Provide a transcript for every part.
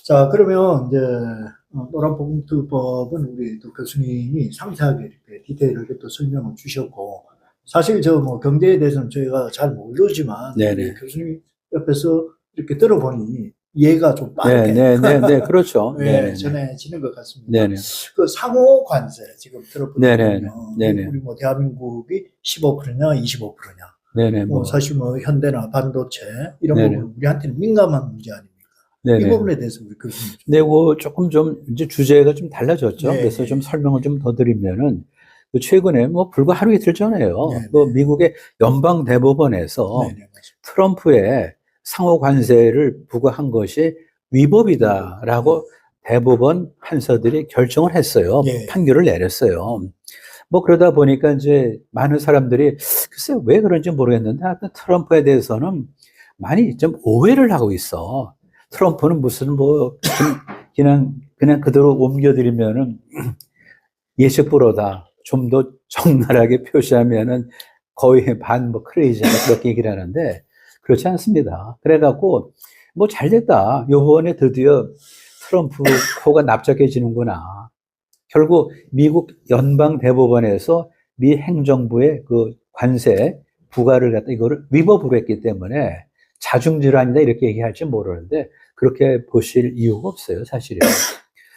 자, 그러면 이제 노란봉투법은 우리 또 교수님이 상세하게 이렇게 디테일하게 또 설명을 주셨고, 사실 저 뭐 경제에 대해서는 저희가 잘 모르지만 우리 네네. 교수님 옆에서 이렇게 들어보니 이해가 좀 빠르게 네네네네. 그렇죠. 예, 네네네. 전해지는 것 같습니다. 네네. 그 상호 관세 지금 들어보다 네네네. 보면 네네. 우리 뭐 대한민국이 15%냐 25%냐 네네. 뭐 뭐, 사실 뭐 현대나 반도체 이런 네네. 부분 우리한테는 민감한 문제 아닙니까? 이 네네. 부분에 대해서 우리 교수님 좀. 네, 그 조금 좀 이제 주제가 좀 네, 달라졌죠. 그래서 좀 예, 설명을 좀 더 드리면은 그 최근에 뭐 불과 하루 이틀 네, 전에요. 네, 그 미국의 연방 네, 대법원에서 네, 맞습니다. 트럼프의 상호 관세를 부과한 것이 위법. 위법이다라고 대법원 판사들이 결정을 했어요. 예, 판결을 내렸어요. 뭐 그러다 보니까 이제 많은 사람들이 글쎄 왜 그런지 모르겠는데 하여튼 트럼프에 대해서는 많이 좀 오해를 하고 있어. 트럼프는 무슨 뭐 그냥 그대로 옮겨드리면은 예측 불허다. 좀 더 적나라하게 표시하면은 거의 반 뭐 크레이지하다 그렇게 얘기를 하는데 그렇지 않습니다. 그래갖고 뭐 잘됐다. 요번에 드디어 트럼프 코가 납작해지는구나. 결국 미국 연방 대법원에서 미 행정부의 그 관세 부과를 갖다 이거를 위법으로 했기 때문에 자중질환이다 이렇게 얘기할지 모르는데 그렇게 보실 이유가 없어요, 사실은.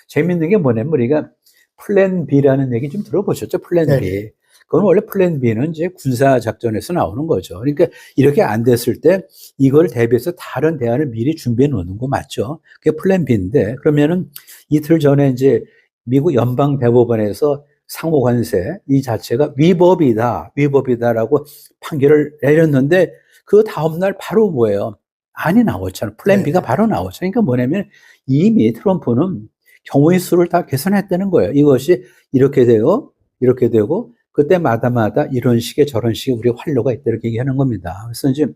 재밌는 게 뭐냐면 우리가 플랜 B라는 얘기 좀 들어보셨죠? 플랜 네, 네. B. 그건 원래 플랜 B는 이제 군사 작전에서 나오는 거죠. 그러니까 이렇게 안 됐을 때 이걸 대비해서 다른 대안을 미리 준비해 놓는 거 맞죠? 그게 플랜 B인데 그러면은 이틀 전에 이제 미국 연방 대법원에서 상호 관세 이 자체가 위법이다라고 판결을 내렸는데 그 다음 날 바로 뭐예요? 안이 나왔잖아요. 플랜 네, B가 네. 바로 나왔죠. 그러니까 뭐냐면 이미 트럼프는 경우의 수를 다 계산했다는 거예요. 이것이 이렇게 되고 이렇게 되고 그때마다마다 이런 식의 저런 식의 우리 활로가 있다 이렇게 얘기하는 겁니다. 그래서 이제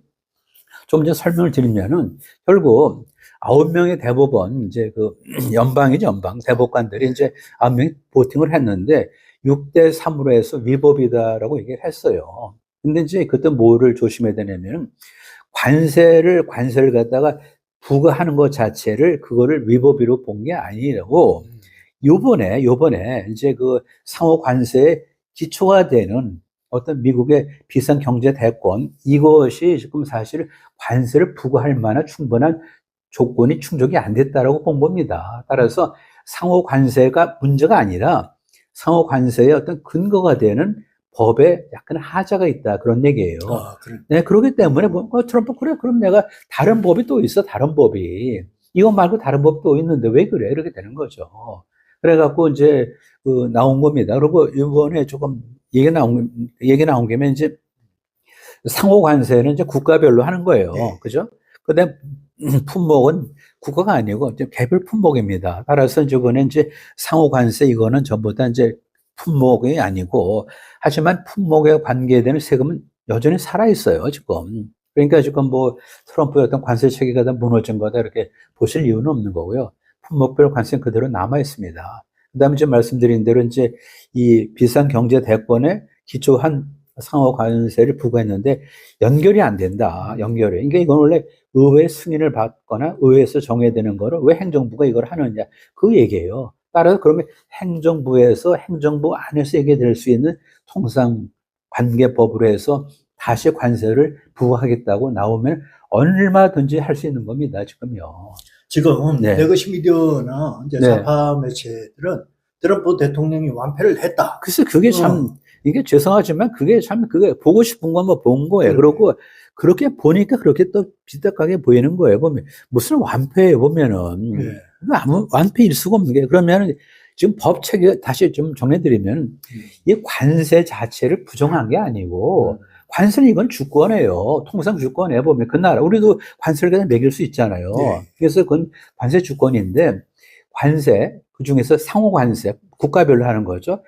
좀 이제 설명을 드리면은 결국 9명의 대법원 이제 그 연방이죠 연방 대법관들이 이제 9명이 보팅을 했는데 6대 3으로 해서 위법이다라고 얘기를 했어요. 근데 이제 그때 뭐를 조심해야 되냐면 관세를 갖다가 부과하는 것 자체를 그거를 위법으로 본 게 아니라고 음, 요번에 이제 그 상호 관세의 기초가 되는 어떤 미국의 비상 경제 대권 이것이 지금 사실 관세를 부과할 만한 충분한 조건이 충족이 안 됐다라고 본 겁니다. 따라서 상호 관세가 문제가 아니라 상호 관세의 어떤 근거가 되는 법에 약간 하자가 있다 그런 얘기예요. 아, 그래. 네, 그렇기 때문에 뭐 트럼프 그래 그럼 내가 다른 법이 또 있어 다른 법이 이거 말고 다른 법도 또 있는데 왜 그래 이렇게 되는 거죠. 그래갖고 이제 그 나온 겁니다. 그리고 이번에 조금 얘기 나온 김에 이제 상호 관세는 이제 국가별로 하는 거예요. 네, 그죠? 근데 품목은 국가가 아니고 이제 개별 품목입니다. 따라서 이번에 이제 상호 관세 이거는 전부 다 이제 품목이 아니고 하지만 품목에 관계되는 세금은 여전히 살아 있어요, 지금. 그러니까 지금 뭐 트럼프의 어떤 관세 체계가 다 무너진 거다 이렇게 보실 이유는 없는 거고요. 품목별 관세는 그대로 남아 있습니다. 그다음에 이제 말씀드린 대로 이제 이 비상 경제 대권에 기초한 상호 관세를 부과했는데 연결이 안 된다. 연결이. 그러니까 이건 원래 의회 승인을 받거나 의회에서 정해되는 거를 왜 행정부가 이걸 하느냐. 그 얘기예요. 따라서 그러면 행정부에서 행정부 안에서 얘기될 수 있는 통상 관계법으로 해서 다시 관세를 부과하겠다고 나오면 얼마든지 할 수 있는 겁니다. 지금요. 지금 네. 레거시 미디어나 이제 네. 좌파 매체들은 트럼프 대통령이 완패를 했다. 글쎄, 그게 참, 어, 이게 죄송하지만 그게 참, 그게 보고 싶은 것만 본 거예요. 그러게. 그리고 그렇게 보니까 그렇게 또 비슷하게 보이는 거예요. 보면, 무슨 완패에 보면은, 예, 아무 완패일 수가 없는 게, 그러면 지금 법 체계 다시 좀 정리드리면, 음, 이 관세 자체를 부정한 게 음, 아니고, 관세는 이건 주권이에요. 통상 주권에 보면, 그 나라, 우리도 관세를 그냥 매길 수 있잖아요. 예, 그래서 그건 관세 주권인데, 관세, 그 중에서 상호 관세, 국가별로 하는 거죠.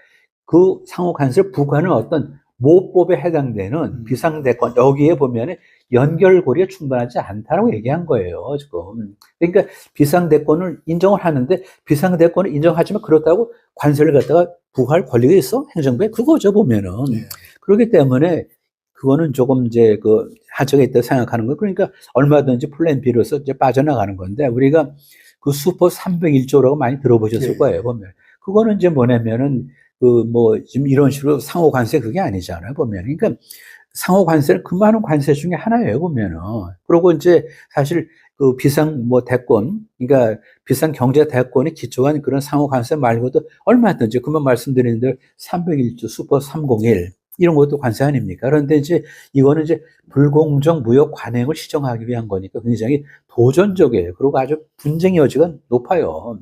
그 상호 관세를 부과하는 어떤 모법에 해당되는 음, 비상대권 여기에 보면은 연결고리가 충분하지 않다라고 얘기한 거예요 지금. 그러니까 비상대권을 인정을 하는데 비상대권을 인정하지만 그렇다고 관세를 갖다가 부과할 권리가 있어 행정부에 그거죠 보면은. 예, 그렇기 때문에 그거는 조금 이제 하자가 있다 생각하는 거 그러니까 얼마든지 플랜 B로서 이제 빠져나가는 건데 우리가 그 슈퍼 301조라고 많이 들어보셨을 예. 거예요, 보면. 그거는 이제 뭐냐면은, 그 뭐, 지금 이런 식으로 상호 관세 그게 아니잖아요, 보면. 그러니까 상호 관세는 그 많은 관세 중에 하나예요, 보면은. 그리고 이제 사실 그 비상 뭐 대권, 그러니까 비상 경제 대권에 기초한 그런 상호 관세 말고도 얼마든지 그만 말씀드린 대로 301조 슈퍼 301 이런 것도 관세 아닙니까? 그런데 이제 이거는 이제 불공정 무역 관행을 시정하기 위한 거니까 굉장히 도전적이에요. 그리고 아주 분쟁의 여지가 높아요.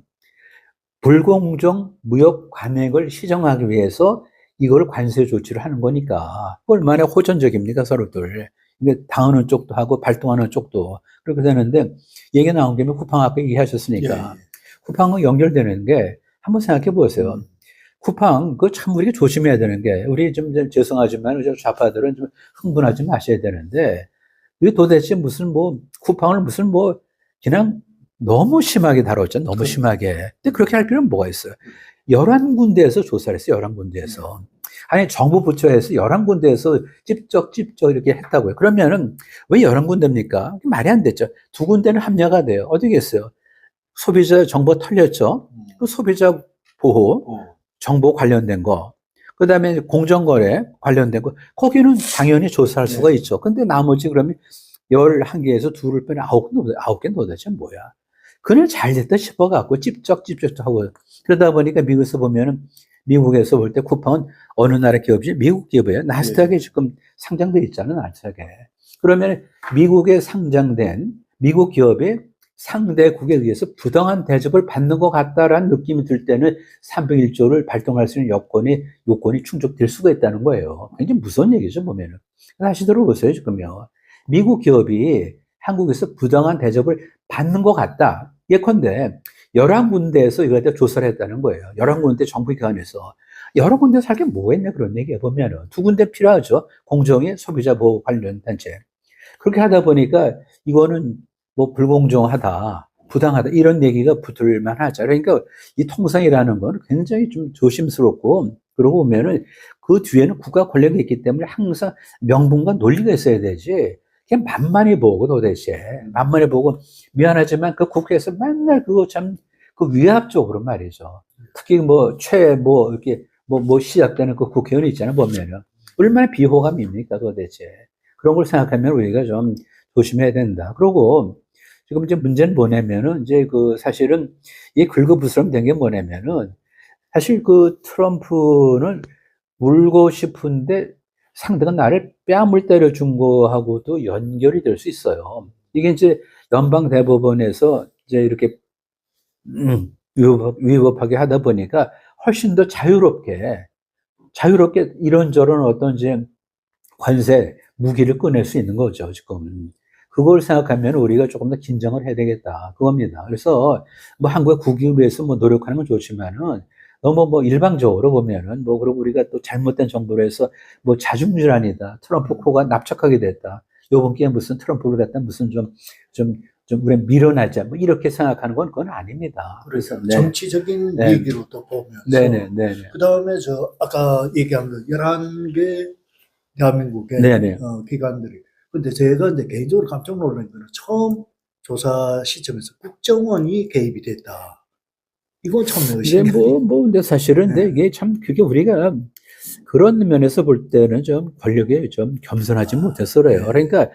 불공정 무역 관행을 시정하기 위해서 이거를 관세 조치를 하는 거니까 얼마나 호전적입니까 서로들. 이게 당하는 쪽도 하고 발동하는 쪽도 그렇게 되는데 얘기 나온 김에 쿠팡 아까 예. 얘기하셨으니까 쿠팡은 연결되는 게 한번 생각해 보세요. 쿠팡 그 참 우리가 조심해야 되는 게 우리 좀 죄송하지만 우리 좌파들은 좀 흥분하지 마셔야 되는데 이게 도대체 무슨 뭐 쿠팡을 무슨 뭐 그냥 너무 심하게 다뤘죠. 너무 심하게. 근데 그렇게 할 필요는 뭐가 있어요? 11군데에서 조사를 했어요. 11군데에서. 아니, 정부 부처에서 11군데에서 찝쩍 이렇게 했다고요. 그러면은 왜 11군데입니까? 말이 안 됐죠. 2군데는 합리화가 돼요. 어디겠어요? 소비자 정보 털렸죠. 그 소비자 보호, 정보 관련된 거. 그 다음에 공정거래 관련된 거. 거기는 당연히 조사할 수가 있죠. 근데 나머지 그러면 11개에서 2를 빼면 9개는 도대체 뭐야? 그냥 잘 됐다 싶어갖고 찝쩍 하고 그러다 보니까 미국에서 보면은 미국에서 볼 때 쿠팡은 어느 나라 기업이지? 미국 기업이에요. 나스닥에 지금 상장돼 있잖아요. 나스닥에. 그러면 미국에 상장된 미국 기업의 상대국에 의해서 부당한 대접을 받는 것 같다라는 느낌이 들 때는 301조를 발동할 수 있는 요건이 충족될 수가 있다는 거예요. 굉장히 무서운 얘기죠, 보면은. 다시 들어보세요, 지금요. 미국 기업이 한국에서 부당한 대접을 받는 것 같다. 예컨대 11군데에서 이거에 대해 조사를 했다는 거예요. 11군데 정부기관에서. 여러 군데서 할 게 뭐가 있냐 그런 얘기예요. 보면은. 2군데 필요하죠. 공정위 소비자 보호 관련 단체. 그렇게 하다 보니까 이거는 뭐 불공정하다, 부당하다 이런 얘기가 붙을만 하죠. 그러니까 이 통상이라는 건 굉장히 좀 조심스럽고 그러고 보면은 그 뒤에는 국가 권력이 있기 때문에 항상 명분과 논리가 있어야 되지. 그냥 만만히 보고 도대체 만만히 보고 미안하지만 그 국회에서 맨날 그거 참 그 위압적으로 말이죠. 특히 뭐 이렇게 시작되는 그 국회의원 있잖아요. 보면은 얼마나 비호감입니까 도대체. 그런 걸 생각하면 우리가 좀 조심해야 된다. 그리고 지금 이제 문제는 뭐냐면은 이제 그 사실은 이 긁어부스럼 된 게 뭐냐면은 사실 그 트럼프는 물고 싶은데 상대가 나를 뺨을 때려준 거하고도 연결이 될 수 있어요. 이게 이제 연방대법원에서 이제 이렇게 위법하게 하다 보니까 훨씬 더 자유롭게 이런저런 어떤 이제 관세, 무기를 꺼낼 수 있는 거죠, 지금. 그걸 생각하면 우리가 조금 더 긴장을 해야 되겠다. 그겁니다. 그래서 뭐 한국의 국익을 위해서 뭐 노력하는 건 좋지만은 너무 뭐 일방적으로 보면은 뭐 그리고 우리가 또 잘못된 정보로 해서 뭐 자중질환이다. 트럼프 코가 납작하게 됐다. 요번 기회에 무슨 트럼프를 갖다 무슨 우리 밀어내자. 뭐 이렇게 생각하는 건 그건 아닙니다. 그래서 네. 정치적인 네. 얘기로 또 보면서 네네. 그다음에 저 아까 얘기한 거 11개 대한민국의 네네. 기관들이 근데 제가 이제 개인적으로 깜짝 놀란 거는 처음 조사 시점에서 국정원이 개입이 됐다. 이건 참 근데 신기하네요. 근데 사실은 네. 근데 이게 참 그게 우리가 그런 면에서 볼 때는 좀 권력에 좀 겸손하지 못해서 그래요. 네. 그러니까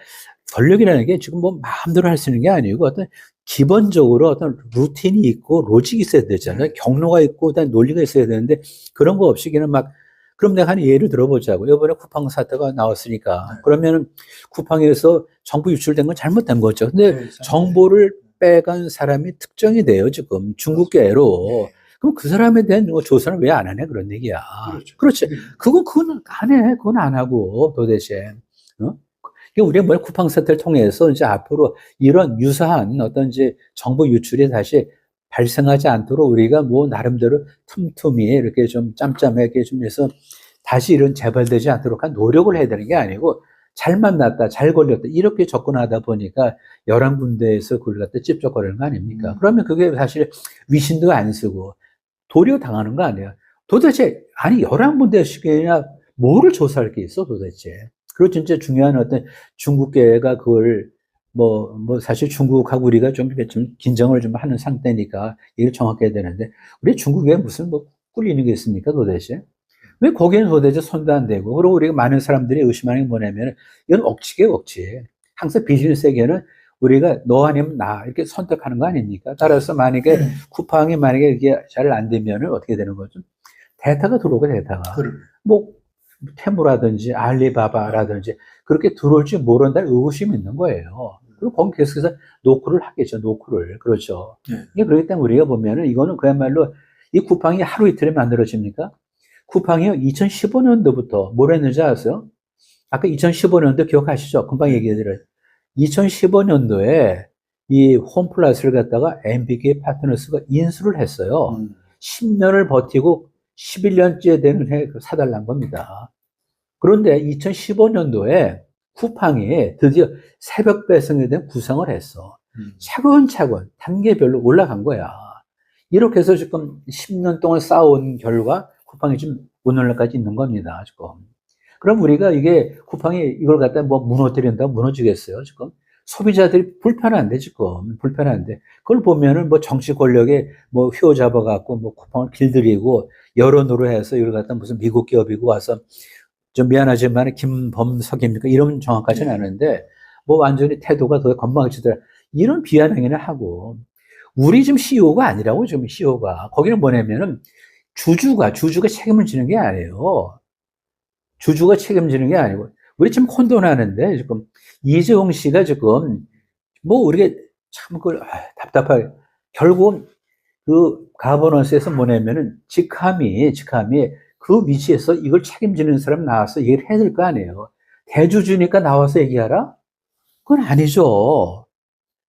권력이라는 게 지금 뭐 마음대로 할 수 있는 게 아니고 어떤 기본적으로 어떤 루틴이 있고 로직이 있어야 되잖아요. 네. 경로가 있고 그다음에 논리가 있어야 되는데 그런 거 없이 그냥 막 그럼 내가 한 예를 들어보자고. 이번에 쿠팡 사태가 나왔으니까. 네. 그러면은 쿠팡에서 정보 유출된 건 잘못된 거죠. 근데 네, 정보를 빼간 사람이 특정이 돼요, 지금. 중국계로. 네. 그럼 그 사람에 대한 조사는 왜 안 하냐, 그런 얘기야. 그렇죠. 그렇지. 그건 안 해. 그건 안 하고, 도대체. 어? 이게 우리가 뭐 쿠팡 사태를 통해서 이제 앞으로 이런 유사한 어떤 이제 정보 유출이 다시 발생하지 않도록 우리가 뭐 나름대로 틈틈이 이렇게 좀 짬짬하게 좀 해서 다시 이런 재발되지 않도록 한 노력을 해야 되는 게 아니고 잘 만났다, 잘 걸렸다 이렇게 접근하다 보니까 11군데에서 그걸 갖다 찝쩍거리는 거 아닙니까? 그러면 그게 사실 위신도 안 쓰고 도리어 당하는 거 아니에요. 도대체 아니 11군데씩이나 뭐를 조사할 게 있어 도대체. 그리고 진짜 중요한 어떤 중국계가 그걸 사실 중국하고 우리가 좀 이렇게 좀 긴장을 좀 하는 상태니까 이게 정확해야 되는데, 우리 중국에 무슨 뭐 꿀리는 게 있습니까, 도대체? 왜 거기는 도대체 손도 안 대고, 그리고 우리가 많은 사람들이 의심하는 게 뭐냐면, 이건 억지예요, 억지. 항상 비즈니스에게는 우리가 너 아니면 나, 이렇게 선택하는 거 아닙니까? 따라서 만약에 쿠팡이 만약에 이게 잘 안 되면은 어떻게 되는 거죠? 대타가 들어오고 대타가. 그럼. 뭐, 테무라든지 알리바바라든지 그렇게 들어올지 모른다는 의구심이 있는 거예요. 그리고 거기 계속해서 노크를 하겠죠, 노크를. 그렇죠. 네. 이게 그렇기 때문에 우리가 보면은 이거는 그야말로 이 쿠팡이 하루 이틀에 만들어집니까? 쿠팡이요, 2015년도부터 뭘 했는지 아세요? 아까 2015년도 기억하시죠? 금방 얘기해드려요. 2015년도에 이 홈플러스를 갖다가 MBK 파트너스가 인수를 했어요. 10년을 버티고 11년째 되는 해 사달란 겁니다. 그런데 2015년도에 쿠팡이 드디어 새벽 배송에 대한 구상을 했어. 차근차근 단계별로 올라간 거야. 이렇게 해서 지금 10년 동안 쌓아온 결과 쿠팡이 지금 오늘날까지 있는 겁니다, 지금. 그럼 우리가 이게 쿠팡이 이걸 갖다 뭐 무너뜨린다고 무너지겠어요, 지금? 소비자들이 불편한데, 지금. 불편한데. 그걸 보면은 뭐 정치 권력에 뭐 휘어 잡아갖고 뭐 쿠팡을 길들이고 여론으로 해서 이걸 갖다 무슨 미국 기업이고 와서 좀 미안하지만 김범석입니까? 이런 정확하지는 않은데 뭐 완전히 태도가 더 건방지더라. 이런 비아냥 행위를 하고 우리 지금 CEO가 아니라고 지금 CEO가 거기는 뭐냐면은 주주가 책임을 지는 게 아니에요. 주주가 책임지는 게 아니고 우리 지금 콘도 나는데 지금 이재용 씨가 지금 뭐 우리가 참 그걸 답답하게 결국 그 가버넌스에서 뭐냐면은 직함이 그 위치에서 이걸 책임지는 사람 나와서 얘기를 해야 될 거 아니에요. 대주주니까 나와서 얘기하라? 그건 아니죠.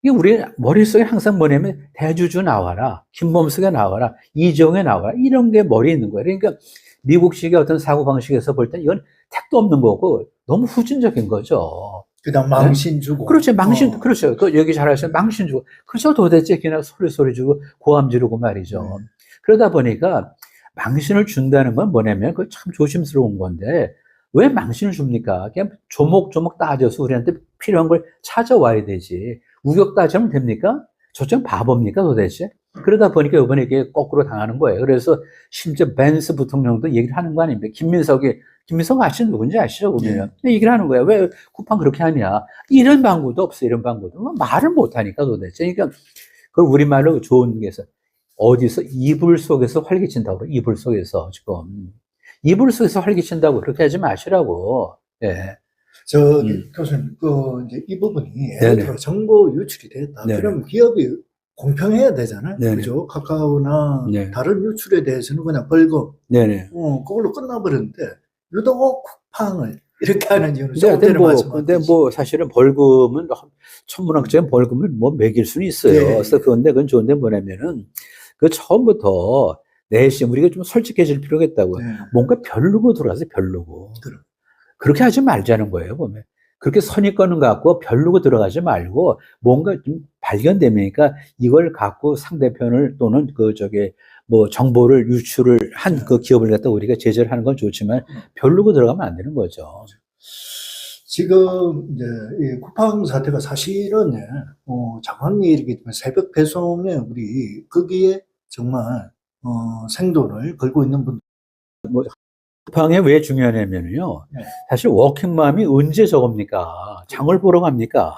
이게 우리 머릿속에 항상 뭐냐면 대주주 나와라, 김범수가 나와라, 이재용이 나와라 이런 게 머리에 있는 거예요. 그러니까 미국식의 어떤 사고방식에서 볼 땐 이건 택도 없는 거고 너무 후진적인 거죠. 그다음 망신 주고. 그렇죠. 그렇죠. 그 얘기 잘 하시면 망신 주고. 그렇죠. 도대체 그냥 소리 주고 고함 지르고 말이죠. 그러다 보니까 망신을 준다는 건 뭐냐면 그 참 조심스러운 건데 왜 망신을 줍니까? 그냥 조목조목 따져서 우리한테 필요한 걸 찾아와야 되지. 우격 따지면 됩니까? 저쪽 바보입니까 도대체? 그러다 보니까 이번에 이게 거꾸로 당하는 거예요. 그래서 심지어 벤스 부통령도 얘기를 하는 거 아닙니까? 김민석 아시는 누군지 아시죠? 보면 얘기를 하는 거야. 왜 쿠팡 그렇게 하냐? 이런 방구도 없어. 이런 방구도 말을 못 하니까 도대체. 그러니까 그걸 우리말로 좋은 게서 어디서 이불 속에서 활기친다고 그래. 이불 속에서 지금 이불 속에서 활기친다고 그렇게 하지 마시라고. 예. 교수님, 이제 이 부분이 네네. 예를 들어 정보 유출이 됐다. 네네. 그러면 기업이 공평해야 되잖아요. 네네. 그죠? 카카오나 네. 다른 유출에 대해서는 그냥 벌금, 네네. 그걸로 끝나버렸는데, 유독 쿠팡을 이렇게 하는 이유는 근데 조금 전에 근데 말씀하셨듯이. 뭐 사실은 벌금은 천문학적인 벌금을 뭐 매길 수는 있어요. 네. 그래서 그건 좋은데 뭐냐면은 그 처음부터 내심 우리가 좀 솔직해질 필요가 있다고. 네. 뭔가 별로고 들어가서 별로고. 그럼. 그렇게 하지 말자는 거예요, 보면. 그렇게 선입견을 갖고 별로고 들어가지 말고 뭔가 좀 발견되니까 이걸 갖고 상대편을 또는 뭐 정보를 유출을 한 그 기업을 갖다 우리가 제재를 하는 건 좋지만 별로고 들어가면 안 되는 거죠. 지금 이제 이 쿠팡 사태가 사실은 장황리 얘기 때문에 새벽 배송에 우리 거기에 정말 생존을 걸고 있는 분. 쿠팡이 왜 중요하냐면요. 네. 사실 워킹맘이 언제 저겁니까? 장을 보러 갑니까?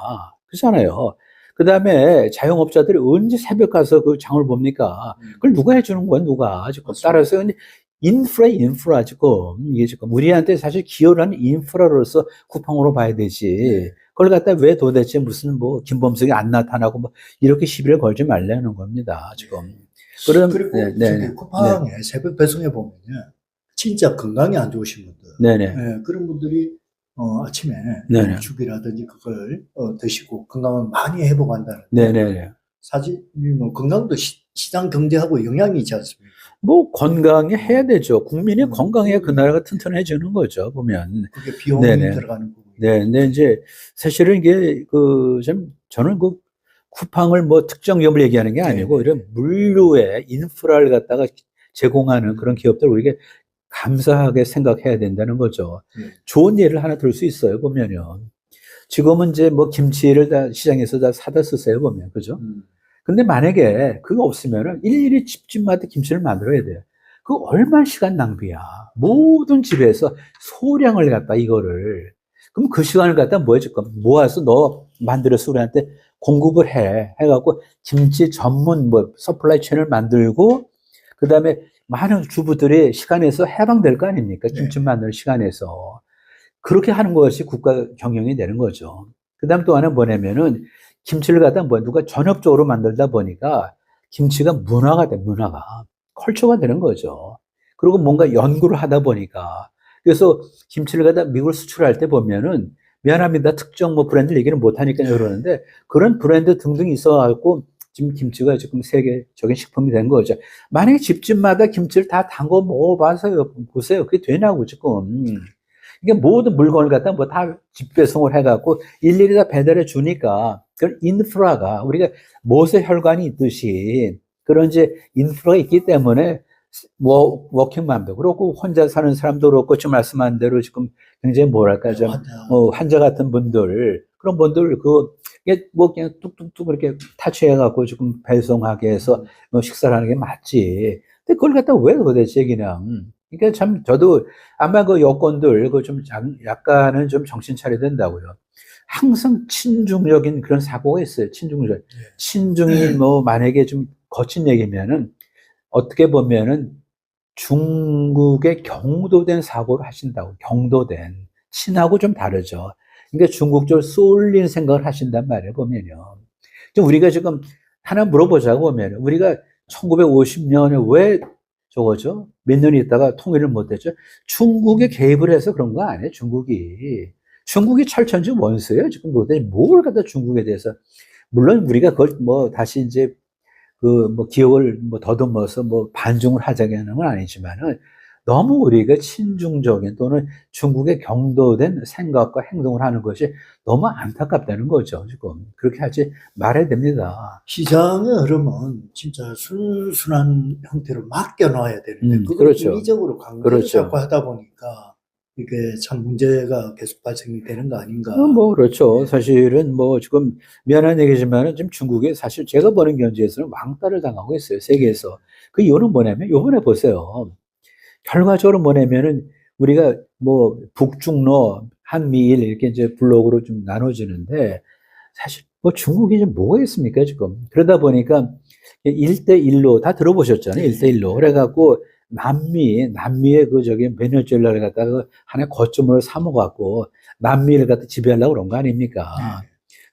그렇잖아요. 그 다음에 자영업자들이 언제 새벽 가서 그 장을 봅니까? 그걸 누가 해주는 거야, 누가? 지금 맞습니다. 따라서 인프라 지금. 이게 지금 우리한테 사실 기여를 하는 인프라로서 쿠팡으로 봐야 되지. 그걸 갖다 왜 도대체 무슨 뭐 김범석이 안 나타나고 뭐 이렇게 시비를 걸지 말라는 겁니다, 지금. 그리고 저기 쿠팡의 새벽 배송에 보면요. 진짜 건강이 안 좋으신 분들. 네네. 그런 분들이 아침에 네네. 죽이라든지 그걸 드시고 건강을 많이 회복한다는. 네네. 사실 뭐 건강도 시장 경제하고 영향이 있지 않습니까? 뭐 건강해 해야 되죠. 국민이 건강해야 그 나라가 튼튼해지는 거죠. 보면. 그게 비용이 네네. 들어가는 부분. 네, 근데 이제 사실은 이게 저는 그 쿠팡을 뭐 특정 기업을 얘기하는 게 아니고 이런 물류의 인프라를 갖다가 제공하는 그런 기업들 우리가 감사하게 생각해야 된다는 거죠. 좋은 예를 하나 들 수 있어요. 보면요. 지금은 이제 뭐 김치를 다 시장에서 다 사다 쓰세요, 보면. 그죠? 음. 근데 만약에 그거 없으면은 일일이 집집마다 김치를 만들어야 돼요. 그 얼마나 시간 낭비야. 모든 집에서 소량을 갖다 이거를. 그럼 그 시간을 갖다 뭐 해줄 까 모아서 너 만들어서 우리한테 공급을 해. 해갖고 김치 전문 뭐 서플라이 체인을 만들고 그 다음에 많은 주부들이 시간에서 해방될 거 아닙니까? 네. 김치 만드는 시간에서. 그렇게 하는 것이 국가 경영이 되는 거죠. 그 다음 또 하나는 뭐냐면은 김치를 갖다 뭐 누가 전업적으로 만들다 보니까 김치가 문화가 돼, 문화가. 컬처가 되는 거죠. 그리고 뭔가 연구를 하다 보니까. 그래서 김치를 갖다 미국을 수출할 때 보면은 미안합니다. 특정 뭐 브랜드 얘기는 못하니까 그러는데 그런 브랜드 등등 있어갖고 지금 김치가 지금 세계적인 식품이 된 거죠. 만약에 집집마다 김치를 다 담궈 먹어봐서 보세요. 그게 되냐고 지금. 이게 모든 물건을 갖다 뭐 다 집배송을 해갖고 일일이 다 배달해 주니까 그런 인프라가 우리가 못의 혈관이 있듯이 그런 이제 인프라가 있기 때문에 뭐 워킹맘도 그렇고 혼자 사는 사람도 그렇고 지금 말씀한 대로 지금 굉장히 뭐랄까 좀 환자 같은 분들 그런 분들 이게 뭐 그냥 뚝뚝뚝 이렇게 타치해갖고 지금 배송하게 해서 뭐 식사를 하는 게 맞지. 근데 그걸 갖다 왜 도대체 그냥 그러니까 참 저도 아마 그 여권들 그 좀 약간은 좀 정신 차려야 된다고요. 항상 친중적인 그런 사고가 있어요. 친중이 뭐 만약에 좀 거친 얘기면은 어떻게 보면은 중국의 경도된 사고를 하신다고. 경도된. 친하고 좀 다르죠. 그러니까 중국 쪽을 쏠린 생각을 하신단 말이에요, 보면요. 우리가 지금 하나 물어보자고 하면 우리가 1950년에 왜 저거죠? 몇 년 있다가 통일을 못했죠? 중국에 개입을 해서 그런 거 아니에요, 중국이. 중국이 철천지 원수예요, 지금 도대체 뭘 갖다 중국에 대해서. 물론 우리가 그걸 뭐 다시 이제 그 뭐 기억을 뭐 더듬어서 뭐 반중을 하자는 건 아니지만은 너무 우리가 친중적인 또는 중국에 경도된 생각과 행동을 하는 것이 너무 안타깝다는 거죠, 지금. 그렇게 하지 말아야 됩니다. 시장의 흐름은 진짜 순수한 형태로 맡겨놔야 되는데 그걸 그렇죠. 인위적으로 강제로 그렇죠. 자꾸 하다 보니까 이게 참 문제가 계속 발생이 되는 거 아닌가. 뭐, 그렇죠. 사실은 뭐, 지금 미안한 얘기지만은 지금 중국이 사실 제가 보는 견지에서는 왕따를 당하고 있어요. 세계에서. 그 이유는 뭐냐면, 요번에 보세요. 결과적으로 뭐냐면은, 우리가 뭐, 북중러, 한미일 이렇게 이제 블록으로 좀 나눠지는데, 사실 뭐 중국이 좀 뭐가 있습니까, 지금. 그러다 보니까 1대1로 다 들어보셨잖아요. 1대1로. 그래갖고, 남미의 그 저기 베네수엘라를 갖다가 하나의 거점으로 삼아갖고 남미를 갖다 지배하려고 그런 거 아닙니까?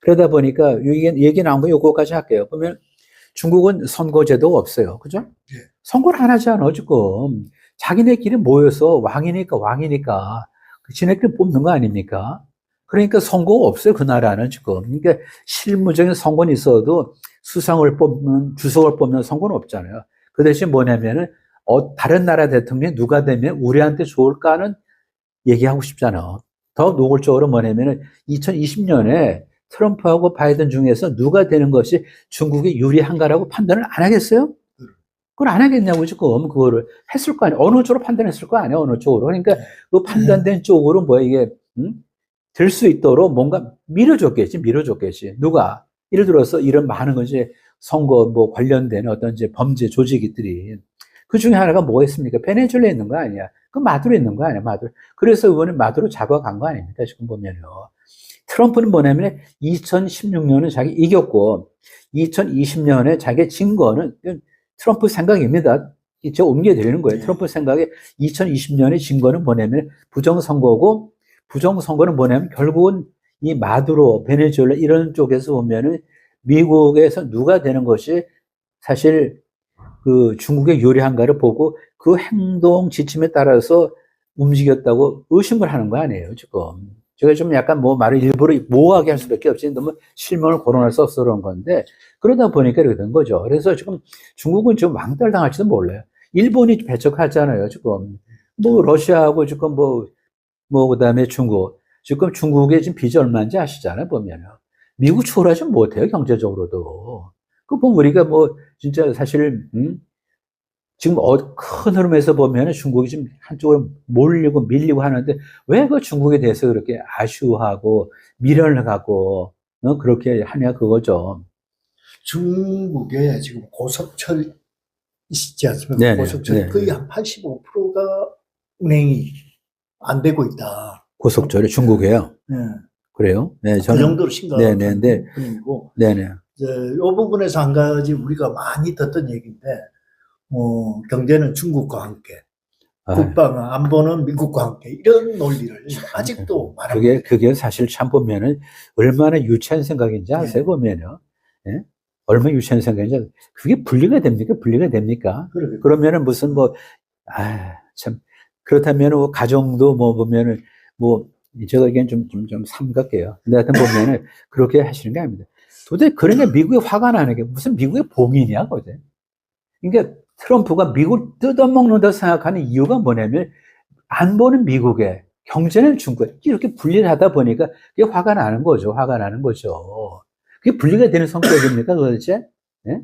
그러다 보니까 얘기 나온 거 요거까지 할게요. 보면 중국은 선거제도가 없어요. 그죠? 선거를 안 하잖아, 지금. 자기네끼리 모여서 왕이니까 지네끼리 뽑는 거 아닙니까? 그러니까 선거가 없어요, 그 나라는 지금. 그러니까 실무적인 선거는 있어도 주석을 뽑는 선거는 없잖아요. 그 대신 뭐냐면은 다른 나라 대통령이 누가 되면 우리한테 좋을까는 얘기하고 싶잖아. 더 노골적으로 뭐냐면은 2020년에 트럼프하고 바이든 중에서 누가 되는 것이 중국에 유리한가라고 판단을 안 하겠어요? 그걸 안 하겠냐고 지금 그거를 했을 거 아니에요. 어느 쪽으로 판단했을 거 아니에요. 어느 쪽으로. 그러니까 그 판단된 쪽으로 뭐야 이게 될 수 있도록 뭔가 밀어줬겠지. 누가? 예를 들어서 이런 많은 것이 선거 뭐 관련된 어떤 이제 범죄 조직들이 그 중에 하나가 뭐가 있습니까? 베네수엘라에 있는 거 아니야? 그 마두로 있는 거 아니야? 마두로. 그래서 이번에 마두로 잡아간 거 아닙니까? 지금 보면요. 트럼프는 뭐냐면 2016년에 자기 이겼고 2020년에 자기 진 거는 트럼프 생각입니다. 제가 옮겨드리는 거예요. 트럼프 생각에 2020년에 진 거는 뭐냐면 부정선거고 부정선거는 뭐냐면 결국은 이 마두로 베네수엘라 이런 쪽에서 보면은 미국에서 누가 되는 것이 사실 그 중국의 유리한가를 보고 그 행동 지침에 따라서 움직였다고 의심을 하는 거 아니에요, 지금. 제가 좀 약간 뭐 말을 일부러 모호하게 할 수밖에 없지. 너무 실명을 거론할 수 없어 그런 건데, 그러다 보니까 이렇게 된 거죠. 그래서 지금 중국은 지금 왕따를 당할지도 몰라요. 일본이 배척하잖아요, 지금. 뭐, 러시아하고 지금 그 다음에 중국. 지금 중국의 지금 빚이 얼마인지 아시잖아요, 보면은. 미국 초월하지 못해요, 경제적으로도. 그 보면 우리가 뭐, 진짜 사실, 지금 큰 흐름에서 보면 중국이 지금 한쪽으로 몰리고 밀리고 하는데 왜 그 중국에 대해서 그렇게 아쉬워하고 미련을 갖고 그렇게 하냐 그거죠. 중국에 지금 고속철 있지 않습니까? 네네, 고속철 네. 거의 한 85%가 운행이 안 되고 있다. 고속철이 중국에요. 네. 그래요? 네, 그 저는 정도로 심각한 네네네. 부분이고, 네네. 이제 이 부분에서 한 가지 우리가 많이 듣던 얘기인데, 경제는 중국과 함께, 아, 국방은 안보는 미국과 함께 이런 논리를 아직도 말합니다. 그게 사실 참 보면은 얼마나 유치한 생각인지 아세요, 네. 보면은. 예? 얼마나 유치한 생각인지. 그게 분리가 됩니까? 분리가 됩니까? 그러게. 그러면은 무슨 참, 그렇다면 가정도 보면은 제가 이게 좀 삼각해요. 근데 하여튼 보면은 그렇게 하시는 게 아닙니다. 도대체 그러니까 미국이 화가 나는 게 무슨 미국의 봉인이야, 그제? 그러니까 트럼프가 미국을 뜯어먹는다 생각하는 이유가 뭐냐면 안보는 미국에, 경제는 중국에 이렇게 분리를 하다 보니까 그게 화가 나는 거죠. 화가 나는 거죠. 그게 분리가 되는 성격입니까, 도대체? 예?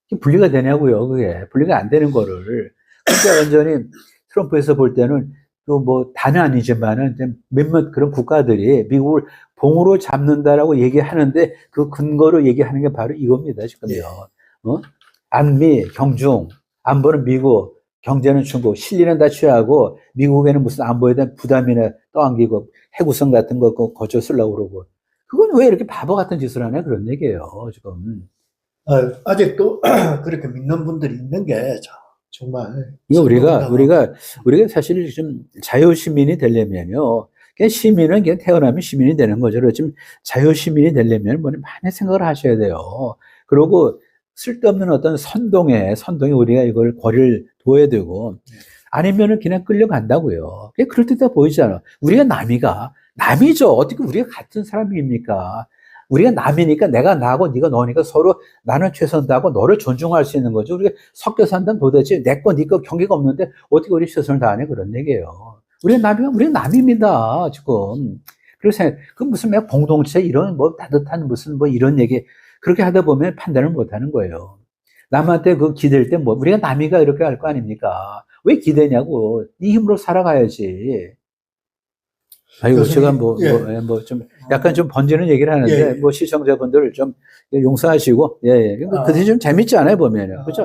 그게 분리가 되냐고요, 그게. 분리가 안 되는 거를. 그러니까 완전히 트럼프에서 볼 때는 또 다는 아니지만은 몇몇 그런 국가들이 미국을 봉으로 잡는다라고 얘기하는데 그 근거로 얘기하는 게 바로 이겁니다, 지금요. 안미, 경중, 안보는 미국, 경제는 중국, 실리는 다 취하고, 미국에는 무슨 안보에 대한 부담이나 떠안기고, 해구성 같은 거 거쳐 쓰려고 그러고. 그건 왜 이렇게 바보 같은 짓을 하냐, 그런 얘기예요, 지금. 아직도 그렇게 믿는 분들이 있는 게 정말 이거 선동당하고. 우리가 사실 좀 자유시민이 되려면요. 그냥 시민은 그냥 태어나면 시민이 되는 거죠. 지금 자유시민이 되려면 많이 생각을 하셔야 돼요. 그리고 쓸데없는 어떤 선동에 우리가 이걸 거리를 둬야 되고, 아니면은 그냥 끌려간다고요. 그게 그럴듯해 보이잖아. 우리가 남이죠. 어떻게 우리가 같은 사람입니까? 우리가 남이니까 내가 나고 네가 너니까 서로 나는 최선을 다하고 너를 존중할 수 있는 거죠. 우리가 섞여 산다면 도대체 내 거, 네 거 경계가 없는데 어떻게 우리 최선을 다하냐 그런 얘기예요. 우리가 남입니다, 지금. 그래서 그 무슨 공동체 이런 따뜻한 무슨 이런 얘기 그렇게 하다 보면 판단을 못 하는 거예요. 남한테 기댈 때 우리가 남이가 이렇게 할 거 아닙니까? 왜 기대냐고. 네 힘으로 살아가야지. 아이고, 제가 좀, 약간 좀 번지는 얘기를 하는데, 예. 시청자분들 좀 용서하시고, 그 대신 좀 재밌지 않아요, 보면은. 그죠?